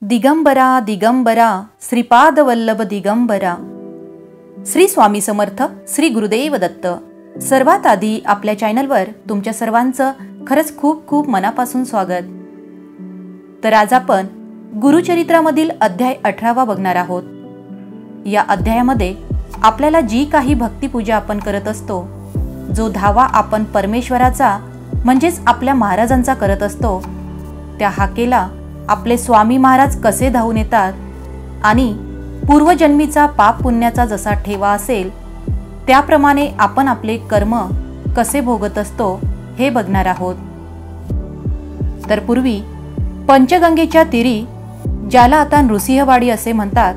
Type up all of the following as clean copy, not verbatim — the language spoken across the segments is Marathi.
दिगंबरा दिगंबरा श्रीपादवल्लभ दिगंबरा. श्री स्वामी समर्थ, श्री गुरुदेव दत्त. सर्वात आधी आपल्या चॅनलवर तुमच्या सर्वांचं खरंच खूप खूप मनापासून स्वागत. तर आज आपण गुरुचरित्रामधील अध्याय 18 बघणार आहोत. या अध्यायामध्ये आपल्याला जी काही भक्तिपूजा आपण करत असतो, जो धावा आपण परमेश्वराचा म्हणजेच आपल्या महाराजांचा करत असतो, त्या हाकेला आपले स्वामी महाराज कसे धावून येतात आणि पूर्वजन्मीचा पाप पुण्याचा जसा ठेवा असेल त्याप्रमाणे आपण आपले कर्म कसे भोगत असतो हे बघणार आहोत. तर पूर्वी पंचगंगेच्या तीरी, ज्याला आता नृसिंहवाडी असे म्हणतात,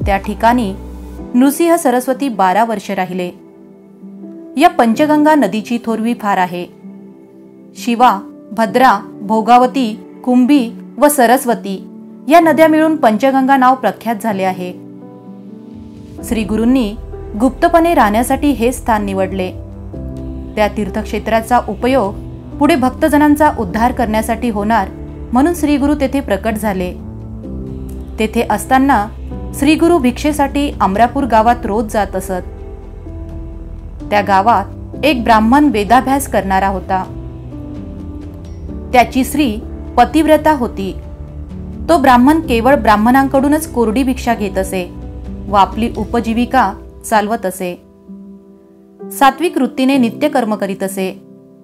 त्या ठिकाणी नृसिंह सरस्वती 12 वर्ष राहिले. या पंचगंगा नदीची थोरवी फार आहे. शिवा, भद्रा, भोगावती, कुंभी व सरस्वती या नद्या मिळून पंचगंगा नाव प्रख्यात झाले आहे. श्री गुरूंनी गुप्तपणे राहण्यासाठी हे स्थान निवडले. त्या तीर्थक्षेत्राचा उपयोग पुढे भक्तजनांचा उद्धार करण्यासाठी होणार म्हणून श्री गुरु तेथे प्रकट झाले. तेथे असताना श्री गुरु भिक्षेसाठी अमरापूर गावात रोज जात असत. त्या गावात एक ब्राह्मण वेदाभ्यास करणारा होता. त्याची स्त्री पतिव्रता होती. तो ब्राह्मण केवळ ब्राह्मणांकडूनच कोरडी भिक्षा घेत असे व आपली उपजीविका चालवत असे. सात्विक वृत्तीने नित्यकर्म करीत असे.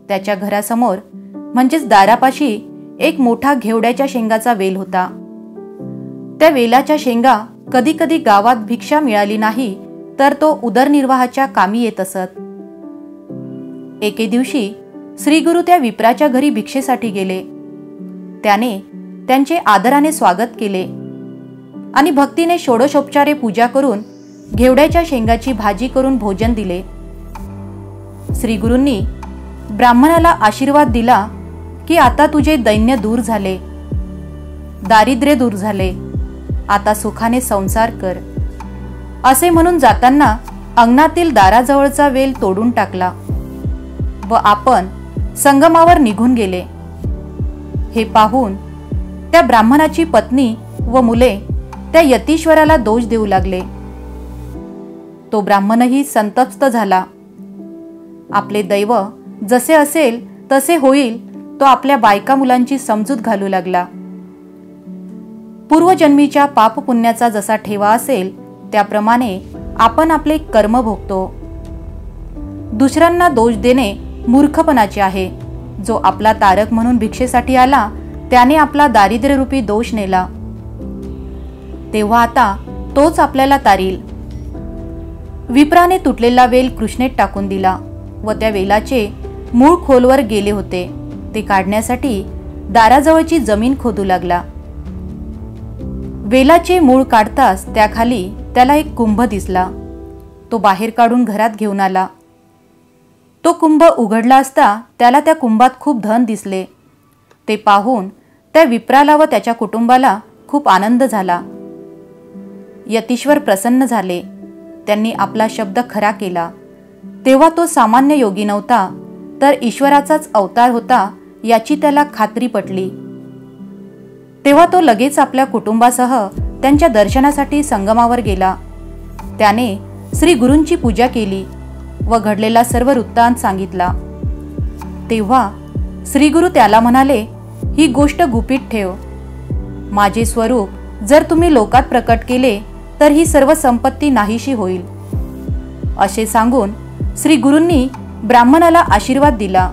त्याच्या घरासमोर म्हणजेच दारापाशी एक मोठा घेवड्याच्या शेंगाचा वेल होता. त्या वेलाच्या शेंगा कधी कधी गावात भिक्षा मिळाली नाही तर तो उदरनिर्वाहाच्या कामी येत असत. एके दिवशी श्री गुरु त्या विप्राच्या घरी भिक्षेसाठी गेले. त्याने त्यांचे आदराने स्वागत केले आणि भक्तीने षोडशोपचारे पूजा करून घेवड्याच्या शेंगाची भाजी करून भोजन दिले. श्री गुरूंनी ब्राह्मणाला आशीर्वाद दिला की आता तुझे दैन्य दूर झाले, दारिद्र्य दूर झाले, आता सुखाने संसार कर असे म्हणून जाताना अंगणातील दाराजवळचा वेल तोडून टाकला व आपण संगमावर निघून गेले. हे पाहून त्या ब्राह्मणाची पत्नी व मुले त्या यतीश्वराला दोष देऊ लागले. तो ब्राह्मणही संतप्त झाला. आपले दैव जसे असेल तसे होईल तो आपल्या बायका मुलांची समजूत घालू लागला. पूर्वजन्मीच्या पाप पुण्याचा जसा ठेवा असेल त्याप्रमाणे आपण आपले कर्म भोगतो. दुसऱ्यांना दोष देणे मूर्खपणाचे आहे. जो आपला तारक म्हणून भिक्षेसाठी आला त्याने आपला दारिद्र्यरूपी दोष नेला, तेव्हा आता तोच आपल्याला तारील. विप्राने तुटलेला वेल कृष्णेत टाकून दिला व त्या वेलाचे मूळ खोलवर गेले होते. ते काढण्यासाठी दाराजवळची जमीन खोदू लागला. वेलाचे मूळ काढताच त्याखाली त्याला एक कुंभ दिसला. तो बाहेर काढून घरात घेऊन आला. तो कुंभ उघडला असता त्याला त्या कुंभात खूप धन दिसले. ते पाहून त्या विप्राला व त्याच्या कुटुंबाला खूप आनंद झाला. यतीश्वर प्रसन्न झाले. त्यांनी आपला शब्द खरा केला. तेव्हा तो सामान्य योगी नव्हता तर ईश्वराचाच अवतार होता याची त्याला खात्री पटली. तेव्हा तो लगेच आपल्या कुटुंबासह त्यांच्या दर्शनासाठी संगमावर गेला. त्याने श्री गुरूंची पूजा केली व घडलेला सर्व वृत्तांत सांगितला. तेव्हा श्री गुरु त्याला म्हणाले, ही गोष्ट गुपित ठेव. माझे स्वरूप जर तुम्ही लोकात प्रकट केले तर ही सर्व संपत्ती नाहीशी होईल असे सांगून श्री गुरूंनी ब्राह्मणाला आशीर्वाद दिला.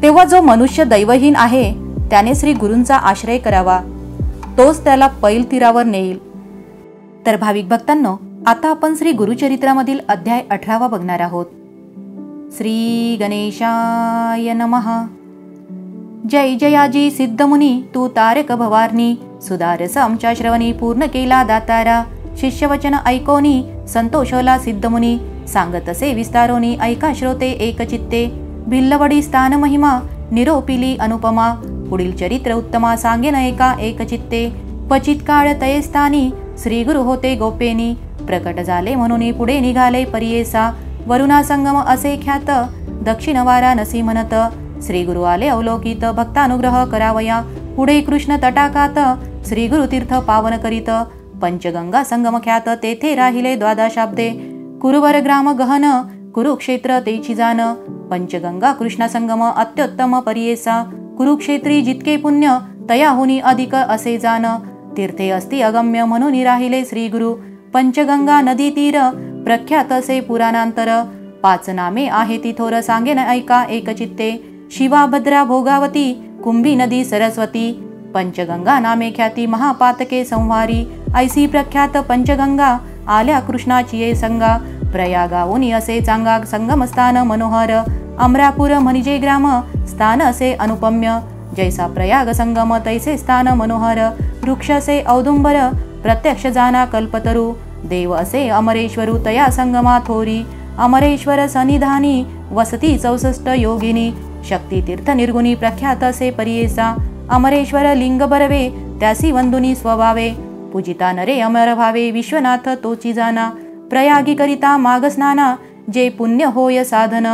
तेव्हा जो मनुष्य दैवहीन आहे त्याने श्री गुरूंचा आश्रय करावा, तोच त्याला पैल तीरावर नेईल. तर भाविक भक्तांनो, आता आपण श्री गुरुचरित्रामधील अध्याय 18 बघणार आहोत. श्री गणेशाय नमः. जय जयाजी सिद्धमुनी तू तारक भवारणी, सुधारस आमच्या श्रवणी पूर्ण केला दातारा. शिष्यवचन ऐकोनी संतोषला सिद्धमुनी, सांगत असे विस्तारोनी ऐका श्रोते एकचित्ते. भिल्लवडी स्थान महिमा निरोपिली अनुपमा, पुढील चरित्र उत्तमा सांगेन एका एकचित्ते. क्वचित काळ तये स्थानी श्री गुरु होते गोपेनी, प्रकट झाले म्हणून पुढे निघाले परियेसा. वरुणा संगम असे ख्यात दक्षिण वाराणसी म्हणत, श्री गुरु आले अवलोकित भक्तानुग्रह करावया. पुढे कृष्ण तटाकात श्री गुरुतीर्थ पावन करीत पंचगंगा संगम ख्यात तेथे राहिले द्वादशाब्दे कुरुवर ग्राम गहन कुरुक्षेत्र तेची जान पंचगंगा कृष्णा संगम अत्युत्तम परियेसा कुरुक्षेत्री जितके पुण्य तयाहुनी अधिक असे जान तीर्थे असती अगम्य म्हणून राहिले श्री गुरु पंचगंगा नदी तीर प्रख्यात असे पुराणांतर 5 नामे आहे ती थोर सांगेन ऐका एकचित्ते शिवा भद्रा भोगावती कुंभी नदी सरस्वती पंचगंगा नामे ख्याती महापातके संहारी ऐसी प्रख्यात पंचगंगा आल्या कृष्णाची ये संगा प्रयागावुनी असे चांगा संगमस्थान मनोहर अमरापूर म्हणजे ग्राम स्थान असे अनुपम्य जैसा प्रयाग संगम तैसे स्थान मनोहर वृक्ष असे औदुंबर प्रत्यक्ष जाना कल्पतरू देव असे अमरेश्वरू तया संगमा थोरी अमरेश्वर सनिधानी वसती 64 योगिनी शक्ती तीर्थ निर्गुणी प्रख्यात असे परियेसा अमरेश्वर लिंग बरवे त्यासी वंदुनी स्वभावे पूजिता नरे अमर भावे विश्वनाथ तोची जाना प्रयागी करिता माग स्नाना जे पुण्य होय साधन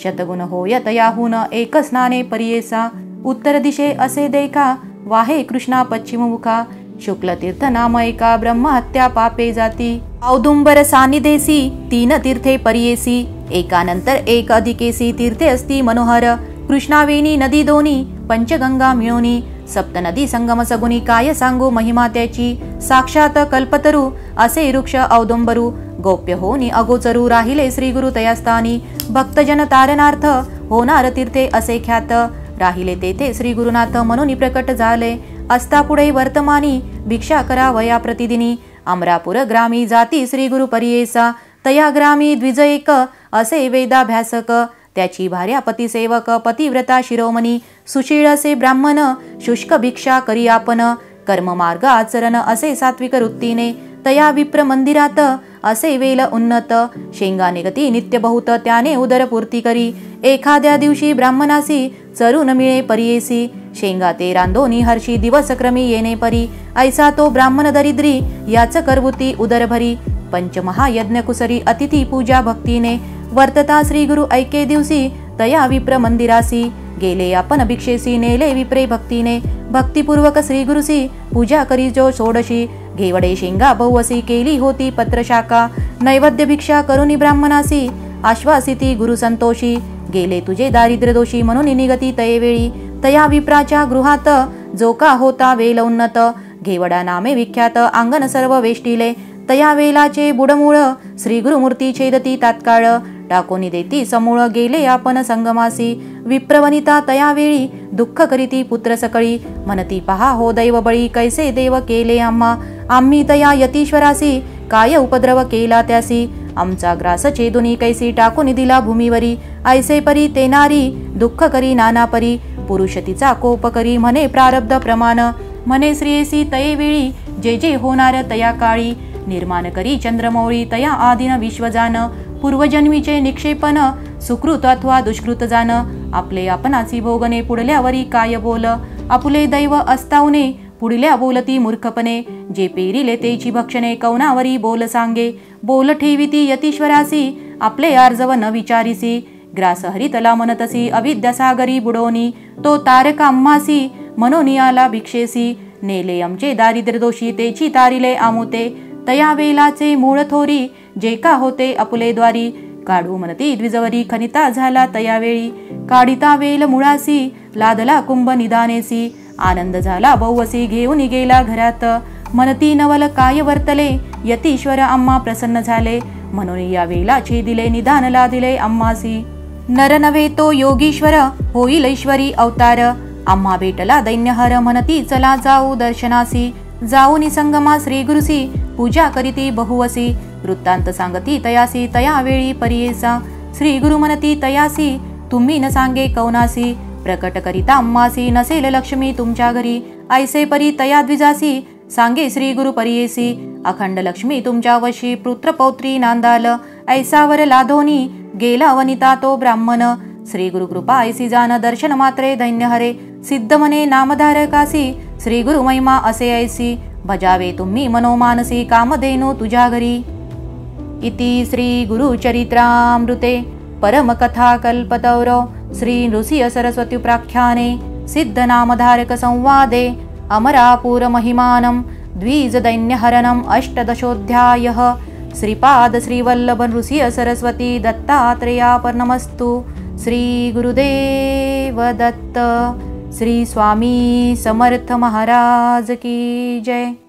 शतगुण होय तयाहून एक स्नाने परियेसा उत्तर दिशे असे देखा वाहे कृष्णा पश्चिम मुखा शुक्ल तीर्थ नाम एका ब्रह्महत्या पापे जाती औदुंबर सानिदेसी 3 तीर्थे परियेसी एकानंतर एक अधिकेसी तीर्थे असती मनोहर कृष्णावेणी नदी दोनी पंचगंगा मिळोनी सप्तनदी संगम सगुनी काय सांगू महिमा त्याची साक्षात कल्पतरू असे वृक्ष औदुंबरू गोप्य होनी अगोचरू राहिले श्री गुरु तयास्थानी भक्तजन तारणार्थ होणार तीर्थे असे ख्यात राहिले तेथे श्री गुरुनाथ म्हणून प्रकट झाले असता पुढे वर्तमानी भिक्षा करा वया प्रतिदिनी अमरापूर ग्रामी जाती श्री गुरु परियेसा तया ग्रामी द्विज एक असे वेदाभ्यासक त्याची भार्या पतिसेवक पतिव्रता शिरोमणी सुशीळ असे ब्राह्मण शुष्क भिक्षा करी आपण कर्ममार्ग आचरण असे सात्विक वृत्तीने तया विप्र मंदिरात असे वेल उन्नत शेंगा निगती नित्य बहुत त्याने उदरपूर्ती करी एखाद्या दिवशी ब्राह्मणासी चरून मिळे परियेसी शेंगा ते रांधोनी हर्षी दिवस क्रमी येणे परी ऐसा तो ब्राह्मण दरिद्री याच करवुती उदरभरी पंचमहायज्ञ कुसरी अतिथी पूजा भक्तीने वर्तता श्री गुरु ऐके दिवशी तया विप्र मंदिरासी गेले आपण भिक्षेसी नेले विप्रे भक्तीने भक्तिपूर्वक श्री गुरुसी पूजा करी जो षोडशी घेवडे शेंगा बहुवसी केली होती पत्रशाखा नैवेद्य भिक्षा करुनी ब्राह्मणासी आश्वासिती गुरु संतोषी गेले तुझे दारिद्र्य दोषी म्हणून निगती तयेवेळी तया विप्राच्या गृहात जो का होता वेल उन्नत घेवडा नामे विख्यात अंगण सर्व वेष्टिले तया वेलाचे बुडमूळ श्री गुरुमूर्ती छेदती तात्काळ टाकोनी देती समूळ गेले आपण संगमासी विप्रवनिता तया वेळी दुःख करीती पुत्र सकळी म्हणती पहा हो दैव बळी कैसे देव केले आम्ही तया यतीश्वरासी काय उपद्रव केला त्यासी आमचा ग्रास छेदुनी कैसी टाकून दिला भूमीवरी ऐसे परी तेनारी दुःख करी नाना परी पुरुष तिचा कोप करी म्हणे प्रारब्ध प्रमाण म्हणे श्रेयसी तये वेळी जे जे होणार तया काळी निर्माण करी चंद्रमौळी तया आदिन विश्वजान पूर्वजन्मीचे निक्षेपन सुकृत अथवा दुष्कृत जान आपले आपणाची भोगणे पुढल्यावरी काय बोल आपुले दैव असतावने पुढल्या बोलती मूर्खपणे जे पेरिले तेची भक्षणे कौनावरी बोल सांगे बोल ठेविती यतीश्वरासी आपले आर्जव न विचारिसी ग्रास हरितला म्हणतसी अविद्यासागरी बुडोनी तो तारका आम्हासी मनोनी आला भिक्षेसी नेले आमचे दारिद्र्य दोषी तेची तारिले आमुते तया वेलाचे मूळ थोरी जे का होते अपुले द्वारी काढू म्हणती द्विजवरी खनिता झाला तयावेळी काढिता वेल मुळासी लादला कुंभ निदानेसी आनंद झाला बहुवसी घेऊन गेला घरात म्हणती नवल काय वर्तले यतीश्वर आम्हा प्रसन्न झाले म्हणून या वेलाचे दिले निदान लादिले आम्हासी नर नव्हे तो योगीश्वर होईल ईश्वरी अवतार आम्हा भेटला दैन्यहर म्हणती चला जाऊ दर्शनासी जाऊनी संगमा श्री गुरुसी पूजा करीती बहुवसी वृत्तांत सांगती तयासी तया वेळी परियेसा श्री गुरु म्हणती तयासी तुम्ही न सांगे कौनासी प्रकट करिता अम्मासी नसेल लक्ष्मी तुमच्या घरी ऐसे परी तया द्विजासी सांगे श्री गुरु परियेसी अखंड लक्ष्मी तुमच्या वशी पुत्र पौत्री नांदाल ऐसावर लाधोनी गेला वनिता तो ब्राह्मण श्री गुरु कृपा ऐसी जान दर्शन मात्रे दैन्य हरे सिद्ध मने नामधारकासी श्री गुरु महिमा असे ऐसी भजावे तुम्ही मनोमानसी कामधेनु तुझ्या घरी इति श्री गुरु चरित्रामृते परमकथा कल्पतौरो श्री नृसिंह सरस्वती प्राख्याने सिद्ध नामधारक संवादे अमरापुरमहिमानं द्विजदैन्यहरणम् अष्टदशोऽध्यायः। श्रीपादश्रीवल्लभनृसिंह सरस्वती दत्तात्रेयार्पणमस्तु। श्रीगुरुदेव दत्त। श्री स्वामी समर्थ महाराज की जय।